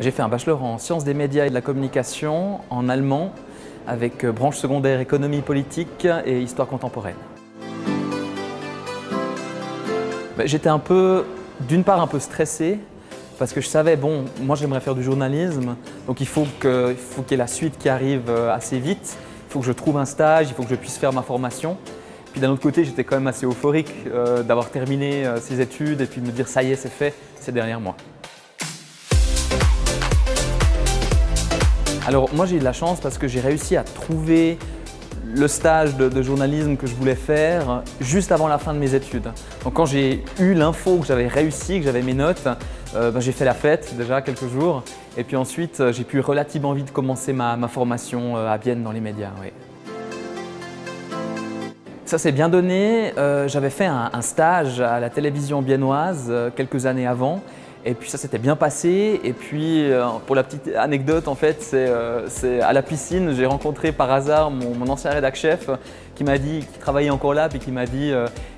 J'ai fait un bachelor en sciences des médias et de la communication en allemand avec branche secondaire économie politique et histoire contemporaine. J'étais d'une part un peu stressé parce que je savais, bon, moi j'aimerais faire du journalisme, donc il faut qu'il y ait la suite qui arrive assez vite, il faut que je trouve un stage, il faut que je puisse faire ma formation. Puis d'un autre côté, j'étais quand même assez euphorique d'avoir terminé ces études et puis de me dire ça y est, c'est fait ces derniers mois. Alors moi j'ai eu de la chance parce que j'ai réussi à trouver le stage de journalisme que je voulais faire juste avant la fin de mes études. Donc quand j'ai eu l'info que j'avais réussi, que j'avais mes notes, j'ai fait la fête déjà quelques jours et puis ensuite j'ai pu relativement vite commencer ma formation à Vienne dans les médias. Oui. Ça s'est bien donné, j'avais fait un stage à la télévision viennoise quelques années avant. Et puis ça s'était bien passé. Et puis pour la petite anecdote, en fait, c'est à la piscine, j'ai rencontré par hasard mon ancien rédac chef qui travaillait encore là, puis qui m'a dit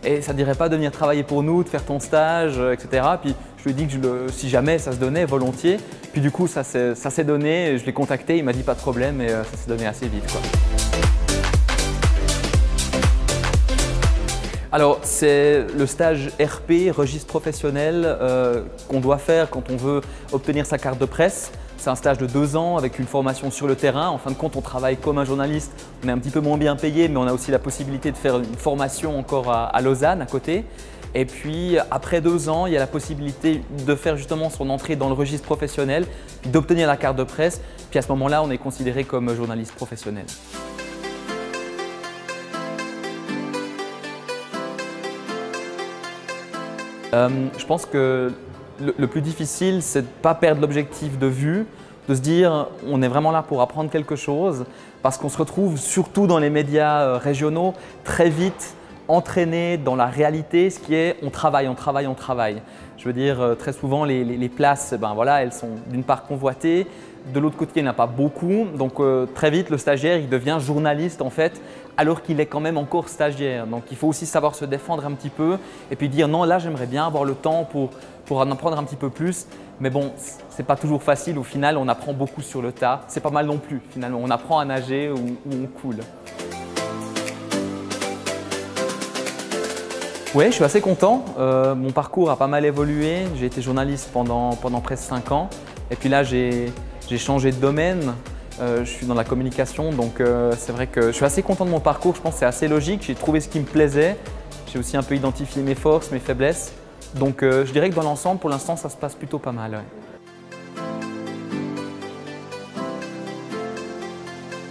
hey, ça ne dirait pas de venir travailler pour nous, de faire ton stage, etc. Puis je lui ai dit que si jamais ça se donnait, volontiers. Puis du coup, ça s'est donné, je l'ai contacté, il m'a dit pas de problème et ça s'est donné assez vite, quoi. Alors, c'est le stage RP, registre professionnel, qu'on doit faire quand on veut obtenir sa carte de presse. C'est un stage de 2 ans avec une formation sur le terrain. En fin de compte, on travaille comme un journaliste. On est un petit peu moins bien payé, mais on a aussi la possibilité de faire une formation encore à Lausanne, à côté. Et puis, après 2 ans, il y a la possibilité de faire justement son entrée dans le registre professionnel, puis d'obtenir la carte de presse. Puis à ce moment-là, on est considéré comme journaliste professionnel. Je pense que le plus difficile, c'est de ne pas perdre l'objectif de vue, de se dire on est vraiment là pour apprendre quelque chose parce qu'on se retrouve surtout dans les médias régionaux très vite entraîné dans la réalité, ce qui est on travaille, on travaille, on travaille. Je veux dire très souvent les places, voilà, elles sont d'une part convoitées, de l'autre côté il n'y en a pas beaucoup, donc très vite le stagiaire il devient journaliste en fait alors qu'il est quand même encore stagiaire. Donc il faut aussi savoir se défendre un petit peu et puis dire non là j'aimerais bien avoir le temps pour en apprendre un petit peu plus. Mais bon, c'est pas toujours facile, au final on apprend beaucoup sur le tas, c'est pas mal non plus finalement, on apprend à nager ou on coule. Oui, je suis assez content, mon parcours a pas mal évolué, j'ai été journaliste pendant presque 5 ans et puis là j'ai changé de domaine. Je suis dans la communication, donc c'est vrai que je suis assez content de mon parcours, je pense que c'est assez logique, j'ai trouvé ce qui me plaisait, j'ai aussi un peu identifié mes forces, mes faiblesses, donc je dirais que dans l'ensemble, pour l'instant, ça se passe plutôt pas mal. Ouais.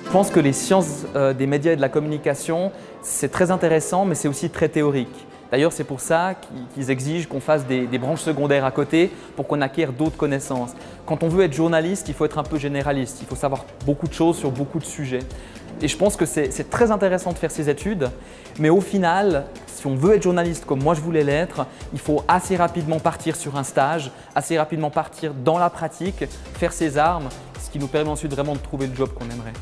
Je pense que les sciences des médias et de la communication, c'est très intéressant, mais c'est aussi très théorique. D'ailleurs, c'est pour ça qu'ils exigent qu'on fasse des branches secondaires à côté pour qu'on acquiert d'autres connaissances. Quand on veut être journaliste, il faut être un peu généraliste. Il faut savoir beaucoup de choses sur beaucoup de sujets. Et je pense que c'est très intéressant de faire ces études, mais au final, si on veut être journaliste comme moi je voulais l'être, il faut assez rapidement partir sur un stage, assez rapidement partir dans la pratique, faire ses armes, ce qui nous permet ensuite vraiment de trouver le job qu'on aimerait.